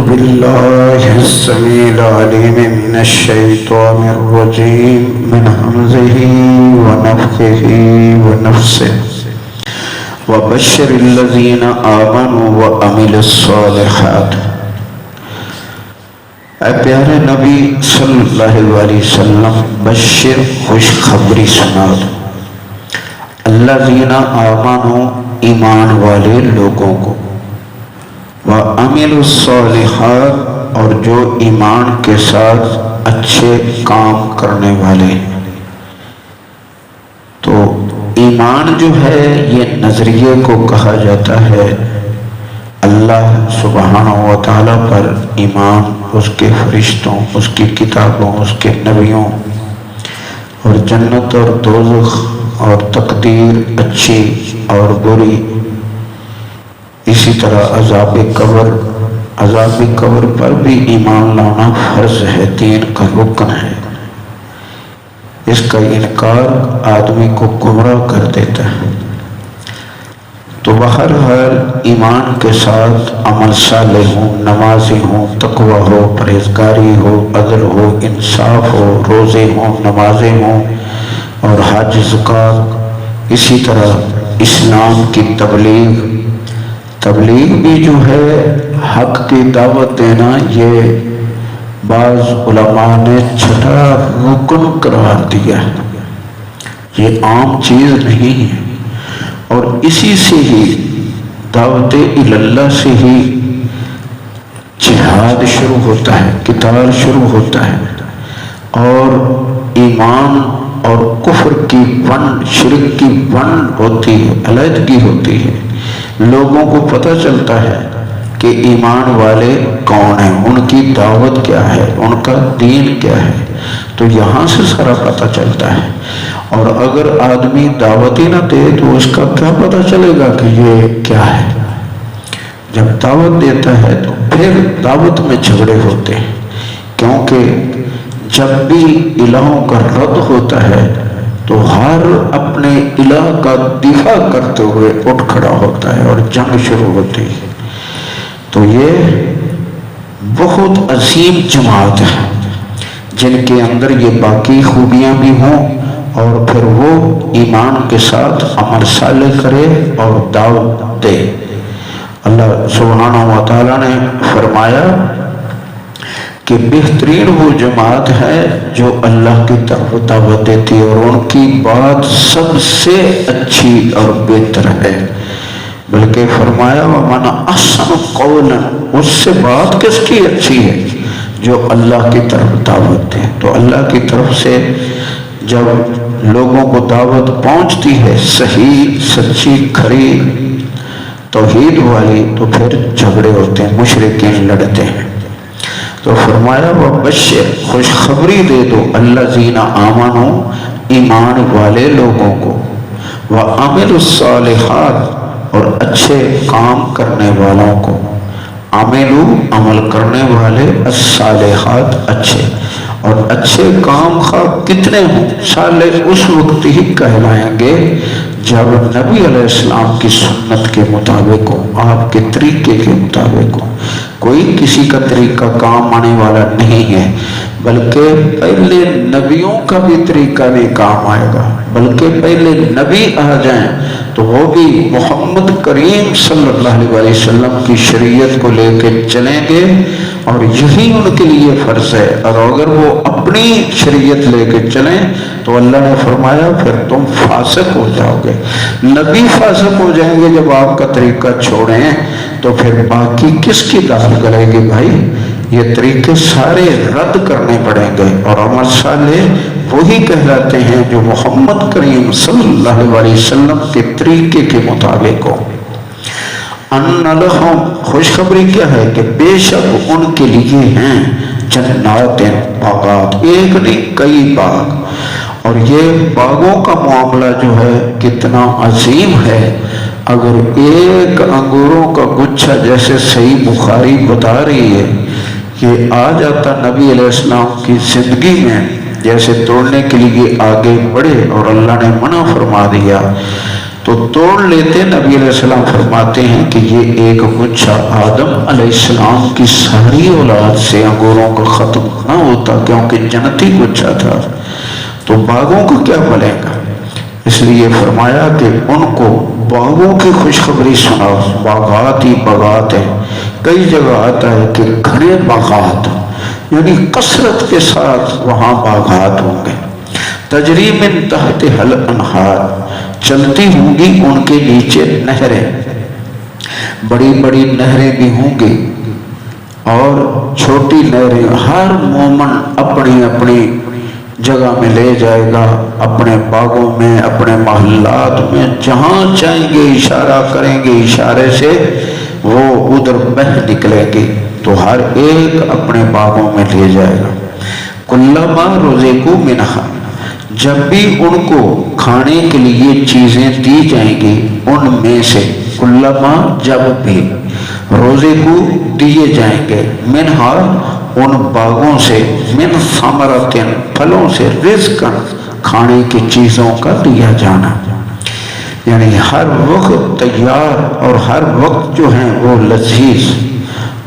بالله السميع العليم من الشيطان الرجيم من همزه ونفخه ونفسه وبشر الذين آمنوا وعملوا الصالحات۔ اے پیارے نبی صلی اللہ علیہ وسلم، بشر خوشخبری سنا دو، الذین آمنوا ایمان والے لوگوں کو، وعملوا الصالحات اور جو ایمان کے ساتھ اچھے کام کرنے والے ہیں۔ تو ایمان جو ہے یہ نظریے کو کہا جاتا ہے، اللہ سبحانہ و تعالیٰ پر ایمان، اس کے فرشتوں، اس کی کتابوں، اس کے نبیوں، اور جنت اور دوزخ اور تقدیر اچھی اور بری، اسی طرح عذاب قبر پر بھی ایمان لانا فرض ہے، دین کا رکن ہے۔ اس کا انکار آدمی کو گمراہ کر دیتا ہے۔ تو بہرحال ایمان کے ساتھ عمل صالح ہو، نمازی ہو، تقوی ہو، پرہیزگاری ہو، عدل ہو، انصاف ہو، روزے ہوں، نمازیں ہوں اور حج زکوٰۃ، اسی طرح اسلام کی تبلیغ بھی جو ہے حق کی دعوت دینا، یہ بعض علماء نے چھٹا رکن قرار دیا ہے، یہ عام چیز نہیں ہے۔ اور اسی سے ہی دعوت اللہ سے ہی جہاد شروع ہوتا ہے، قتال شروع ہوتا ہے، اور ایمان اور کفر کی ونڈ، شرک کی ونڈ ہوتی ہے، علیحدگی ہوتی ہے۔ لوگوں کو پتہ چلتا ہے کہ ایمان والے کون ہیں، ان کی دعوت کیا ہے، ان کا دین کیا ہے، تو یہاں سے سارا پتہ چلتا ہے۔ اور اگر آدمی دعوت ہی نہ دے تو اس کا کیا پتہ چلے گا کہ یہ کیا ہے؟ جب دعوت دیتا ہے تو پھر دعوت میں جھگڑے ہوتے ہیں، کیونکہ جب بھی الہوں کا رد ہوتا ہے تو ہر اپنے الہ کا دفاع کرتے ہوئے اٹھ کھڑا ہوتا ہے اور جنگ شروع ہوتی ہے۔ تو یہ بہت عظیم جماعت ہے جن کے اندر یہ باقی خوبیاں بھی ہوں، اور پھر وہ ایمان کے ساتھ عمل صالح کرے اور دعوت دے۔ اللہ سبحانہ و تعالیٰ نے فرمایا کہ بہترین وہ جماعت ہے جو اللہ کی طرف دعوت دیتی ہے، اور ان کی بات سب سے اچھی اور بہتر ہے۔ بلکہ فرمایا وَمَنْ أَحْسَنُ قَوْلًا، اس سے بات کس کی اچھی ہے؟ جو اللہ کی طرف دعوت دے۔ تو اللہ کی طرف سے جب لوگوں کو دعوت پہنچتی ہے صحیح، سچی، کھری، توحید والی، تو پھر جھگڑے ہوتے ہیں، مشرکین لڑتے ہیں۔ تو فرمایا وَبَشِّرْ، خوشخبری دے دو، الذین آمنوا، ایمان والے لوگوں کو، وَعَمِلُوا الصَّالِحَاتِ، اور اچھے کام کرنے والوں کو، عملو عمل کرنے والے، الصالحات اچھے، اور اچھے کام خواہ کتنے ہوں، صالح اس وقت ہی کہلائیں گے جب نبی علیہ السلام کی سنت کے مطابق ہو، آپ کے طریقے کے مطابق ہو۔ کوئی کسی کا طریقہ کام آنے والا نہیں ہے، بلکہ پہلے نبیوں کا بھی طریقہ نہیں کام آئے گا، بلکہ پہلے نبی آ جائیں تو وہ بھی محمد کریم صلی اللہ علیہ وسلم کی شریعت کو لے کے چلیں گے، اور یہی ان کے لیے فرض ہے۔ اور اگر وہ اپنی شریعت لے کے چلیں تو اللہ نے فرمایا پھر تم فاسق ہو جاؤ گے۔ نبی فاسق ہو جائیں گے جب آپ کا طریقہ چھوڑیں، تو پھر باقی کس کی دال گلے گی بھائی؟ یہ طریقے سارے رد کرنے پڑیں گے، اور عمل صالح وہی کہلاتے ہیں جو محمد کریم صلی اللہ علیہ وسلم کے طریقے کے مطابق ہو۔ ان لہم، خوشخبری کیا ہے کہ بے شک ان کے لیے ہیں جنات، باغات، ایک نہیں کئی باغ۔ اور یہ باغوں کا معاملہ جو ہے کتنا عظیم ہے۔ اگر ایک انگوروں کا گچھا، جیسے صحیح بخاری بتا رہی ہے کہ آ جاتا نبی علیہ السلام کی زندگی میں، جیسے توڑنے کے لیے آگے بڑھے اور اللہ نے منع فرما دیا، تو توڑ لیتے. نبی علیہ السلام فرماتے ہیں کہ یہ ایک گچھا آدم علیہ السلام کی ساری اولاد سے انگوروں کا ختم نہ ہوتا، کیونکہ جنتی گچھا تھا، تو باغوں کو کیا بلے گا. اس لیے فرمایا کہ ان کو باغوں کی خوشخبری سناؤ. باغات ہی باغات ہیں. کئی جگہ آتا ہے کہ گھنے باغات، یعنی کثرت کے ساتھ وہاں باغات ہوں گے. تجری من تحتہا الانہار، چلتی ہوں گی ان کے نیچے نہریں، بڑی بڑی نہریں بھی ہوں گی اور چھوٹی نہریں. ہر مومن اپنی اپنی جگہ میں لے جائے گا، اپنے باغوں میں، اپنے محلات میں، جہاں چاہیں گے اشارہ کریں گے، اشارے سے وہ ادھر بہہ نکلے گی. تو ہر ایک اپنے باغوں میں لے جائے گا. کلما رزقوا منہا، جب بھی ان کو کھانے کے لیے چیزیں دی جائیں گی ان میں سے، کلما جب بھی، رزقوا دیے جائیں گے، منہا ان باغوں سے، من ثمرۃ پھلوں سے، رزقا کھانے کی چیزوں کا دیا جانا، یعنی ہر وقت تیار اور ہر وقت جو ہیں وہ لذیذ.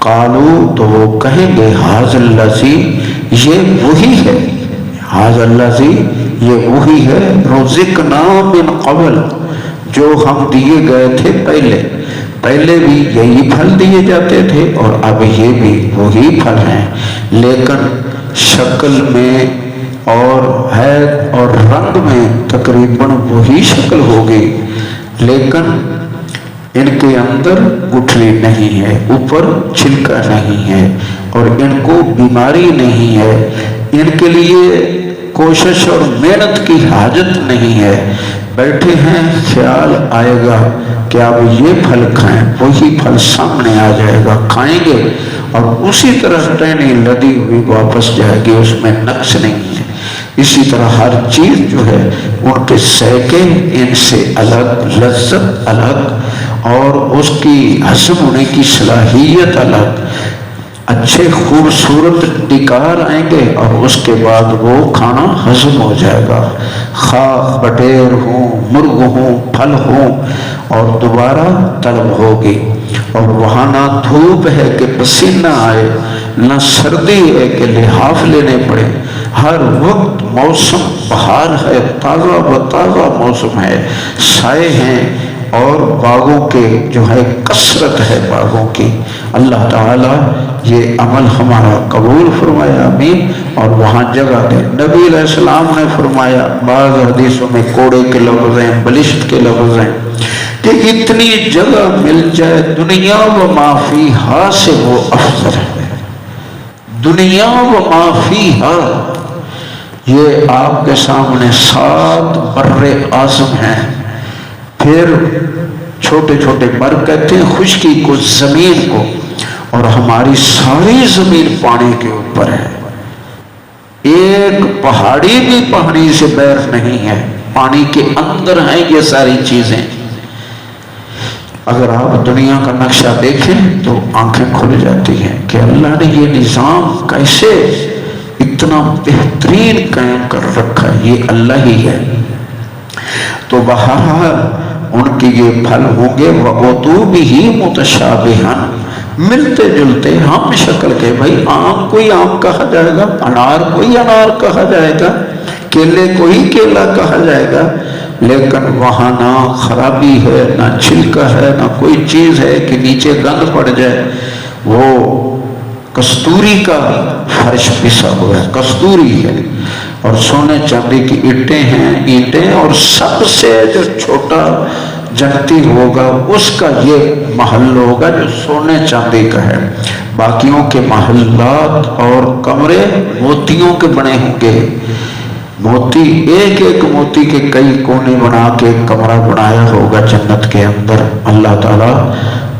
قالو، تو وہ کہیں گے، ھذا الذی، یہ وہی ہے، ھذا الذی، یہ وہی ہے، رزقنا من قبل، جو ہم دیے گئے تھے پہلے. پہلے بھی یہی پھل دیے جاتے تھے اور اب یہ بھی وہی پھل ہیں، لیکن شکل میں اور حیث اور رنگ میں تقریباً وہی شکل ہوگی، لیکن ان کے اندر گٹھلی نہیں ہے، اوپر چھلکا نہیں ہے، اور ان کو بیماری نہیں ہے. ان کے لیے کوشش اور محنت کی حاجت نہیں ہے. بیٹھے ہیں، خیال آئے گا کہ اب یہ پھل کھائیں، وہی پھل سامنے آ جائے گا، کھائیں گے اور اسی طرح ٹہنی لدی ہوئی واپس جائے گی، اس میں نقص نہیں ہے. اسی طرح ہر چیز جو ہے ان کے ذائقے ان سے الگ، لذت الگ، اور اس کی ہضم ہونے کی صلاحیت الگ. اچھے خوبصورت ڈکار آئیں گے اور اس کے بعد وہ کھانا ہضم ہو جائے گا، خواہ بٹیر ہوں، مرغ ہوں، پھل ہوں، اور دوبارہ طلب ہوگی. اور وہاں نہ دھوپ ہے کہ پسینہ آئے، نہ سردی ہے کہ لحاف لینے پڑے. ہر وقت موسم بہار ہے، تازہ و تازہ موسم ہے، سائے ہیں، اور باغوں کے جو ہے کثرت ہے باغوں کی. اللہ تعالی یہ عمل ہمارا قبول فرمایا، آمین، اور وہاں جگہ دے. نبی علیہ السلام نے فرمایا، بعض حدیثوں میں کوڑے کے لفظ ہیں، بلشت کے لفظ ہیں، کہ اتنی جگہ مل جائے دنیا و ما فیہا سے وہ افضل ہے. دنیا و ما فیہا، یہ آپ کے سامنے 7 بر اعظم ہیں. پھر چھوٹے چھوٹے بر کہتے ہیں خشکی کو، زمین کو، اور ہماری ساری زمین پانی کے اوپر ہے. ایک پہاڑی بھی پانی سے بیر نہیں ہے، پانی کے اندر ہیں یہ ساری چیزیں. اگر آپ دنیا کا نقشہ دیکھیں تو آنکھیں کھل جاتی ہیں کہ اللہ نے یہ نظام کیسے اتنا بہترین قائم کر رکھا، یہ اللہ ہی ہے. تو بہرحال ان کی یہ پھل ہوں گے، وَقُطُوبِهِ مُتَشَابِهًا، ملتے جلتے ہم شکل کے. بھائی آم کوئی آم کہا جائے گا، انار کوئی انار کہا جائے گا، کیلے کوئی کیلا کہا جائے گا، لیکن وہاں نہ خرابی ہے، نہ چھلکا ہے، نہ کوئی چیز ہے کہ نیچے گند پڑ جائے. وہ کستوری کا فرش پسا ہوا ہے، کستوری ہے، اور سونے چاندی کی اینٹیں ہیں، اینٹیں، اور سب سے جو چھوٹا جنتی ہوگا اس کا یہ محل ہوگا جو سونے چاندی کا ہے. باقیوں کے محلات اور کمرے موتیوں کے بنے ہوں گے. موتی، ایک ایک موتی کے کئی کونے بنا کے کمرہ بنایا ہوگا جنت کے اندر. اللہ تعالیٰ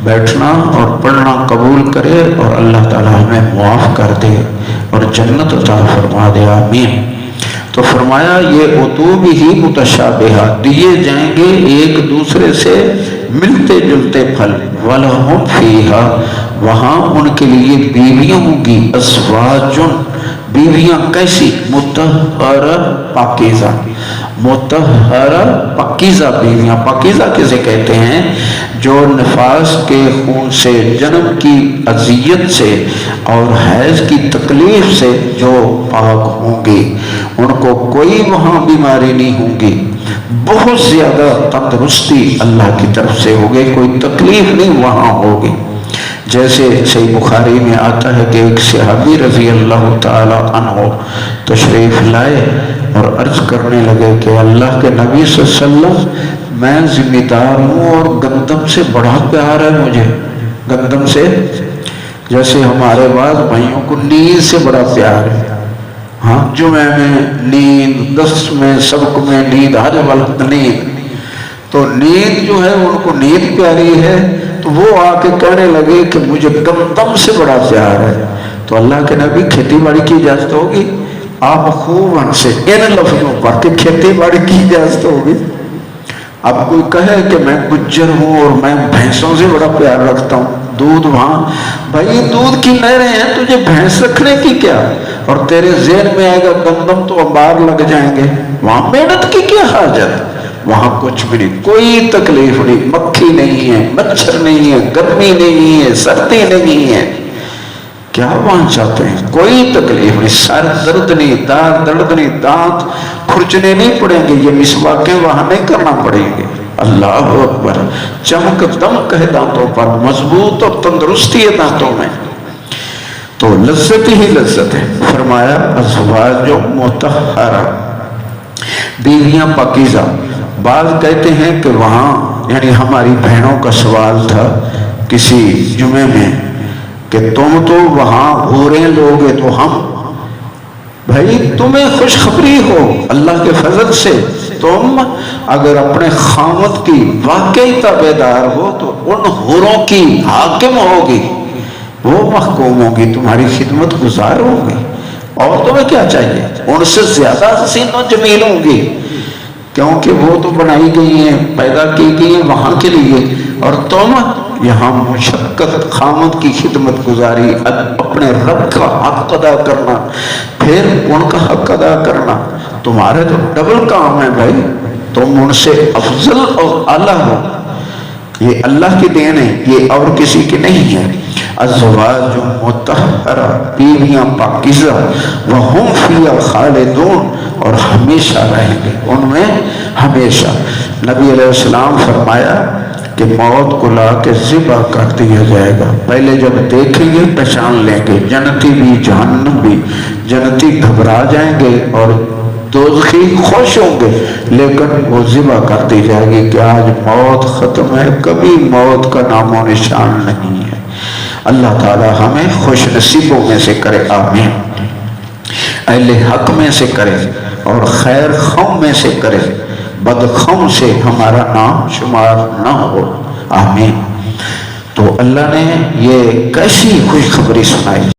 بیٹھنا اور پڑھنا قبول کرے، اور اللہ تعالیٰ ہمیں معاف کر دے اور جنت عطا فرما دے، آمین. تو فرمایا یہ عطوبہ متشابہہ، دیے جائیں گے ایک دوسرے سے ملتے جلتے پھل. وَلَهُمْ فِيهَا، وہاں ان کے لیے بیویاں ہوں گی، ازواج، بیویاں کیسی، مطہرہ، پاکیزہ. مطہرہ پاکیزہ بیویاں. پاکیزہ کسے کہتے ہیں؟ جو نفاس کے خون سے، جنم کی اذیت سے اور حیض کی تکلیف سے جو پاک ہوں گی، ان کو کوئی وہاں بیماری نہیں ہوں گی، بہت زیادہ تندرستی اللہ کی طرف سے ہوگی، کوئی تکلیف نہیں وہاں ہوگی. جیسے صحیح بخاری میں آتا ہے کہ ایک صحابی رضی اللہ تعالی عنہ تشریف لائے اور عرض کرنے لگے کہ اللہ کے نبی صلی اللہ علیہ وسلم، میں ذمہ دار ہوں اور گندم سے بڑا پیار ہے مجھے. گندم سے، جیسے ہمارے بعض بھائیوں کو نیند سے بڑا پیار ہے. ہاں، جمعہ میں نیند، دس میں، سبق میں نیند، ہر وقت نیند. تو نیند جو ہے ان کو نیند پیاری ہے، تو وہ آ کے کہنے لگے کہ مجھے گندم سے بڑا پیار ہے. تو اللہ کے نبی، کھیتی باڑی کی اجازت ہوگی؟ آپ خوب ان سے ان لفظوں پر کہ کھیتی باڑی کی اجازت ہوگی. اب کوئی کہے کہ میں گجر ہوں اور میں بھینسوں سے بڑا پیار رکھتا ہوں، دودھ وہاں، بھائی دودھ کی نہریں ہیں، تجھے بھینس رکھنے کی کیا؟ اور تیرے ذہن میں آئے گا گندم تو انبار لگ جائیں گے، وہاں محنت کی کیا حاجت؟ وہاں کچھ بھی نہیں، کوئی تکلیف نہیں، مکھی نہیں ہے، مچھر نہیں ہے، گرمی نہیں ہے، سردی نہیں ہے. کیا وہاں چاہتے ہیں؟ کوئی تکلیف نہیں، سر درد نہیں، دانت درد نہیں، دانت کھرچنے نہیں پڑیں گے، یہ مسواکیں وہاں نہیں کرنا پڑیں گے. اللہ اکبر. چمک دمک ہے دانتوں پر، مضبوط اور تندرستی ہے دانتوں میں. تو لذت ہی لذت ہے. فرمایا ازواج مطہرہ، بیویاں پاکیزہ. بعض کہتے ہیں کہ وہاں، یعنی ہماری بہنوں کا سوال تھا کسی جمعے میں کہ تم تو وہاں حوریں لوگے تو ہم، بھائی تمہیں خوشخبری ہو اللہ کے فضل سے، تم اگر اپنے خامد کی واقعی تابعدار ہو تو ان حوروں کی حاکم ہوگی، وہ محکوم ہوگی، تمہاری خدمت گزار ہوگی. اور تمہیں کیا چاہیے؟ ان سے زیادہ حسین و جمیل ہوں گی، کیونکہ وہ تو بنائی گئی ہیں، پیدا کی گئی ہیں وہاں کے لیے، اور تم یہاں مشقت، خامد کی خدمت گزاری، اپنے رب کا حق ادا کرنا، پھر ان کا حق ادا کرنا، تمہارے تو ڈبل کام ہے بھائی. تم ان سے افضل اور اعلیٰ ہو. یہ اللہ کی دین ہے، یہ اور کسی کی نہیں ہے. ازواج مطہرہ، بیویاں پاکیزہ، وہم فیہا خالدون، اور ہمیشہ رہیں گے ان میں ہمیشہ. نبی علیہ السلام فرمایا کہ موت کو لا کے ذبح کر دیا جائے گا. پہلے جب دیکھیں گے پہچان لیں گے، جنتی بھی جہنم بھی. جنتی گھبرا جائیں گے اور دوزخی خوش ہوں گے، لیکن وہ ذبح کر دی جائے گی کہ آج موت ختم ہے، کبھی موت کا نام و نشان نہیں ہے. اللہ تعالی ہمیں خوش نصیبوں میں سے کرے، آمین. اہل حق میں سے کرے اور خیر خم میں سے کرے، بد خم سے ہمارا نام شمار نہ ہو، آمین. تو اللہ نے یہ کیسی خوشخبری سنائی.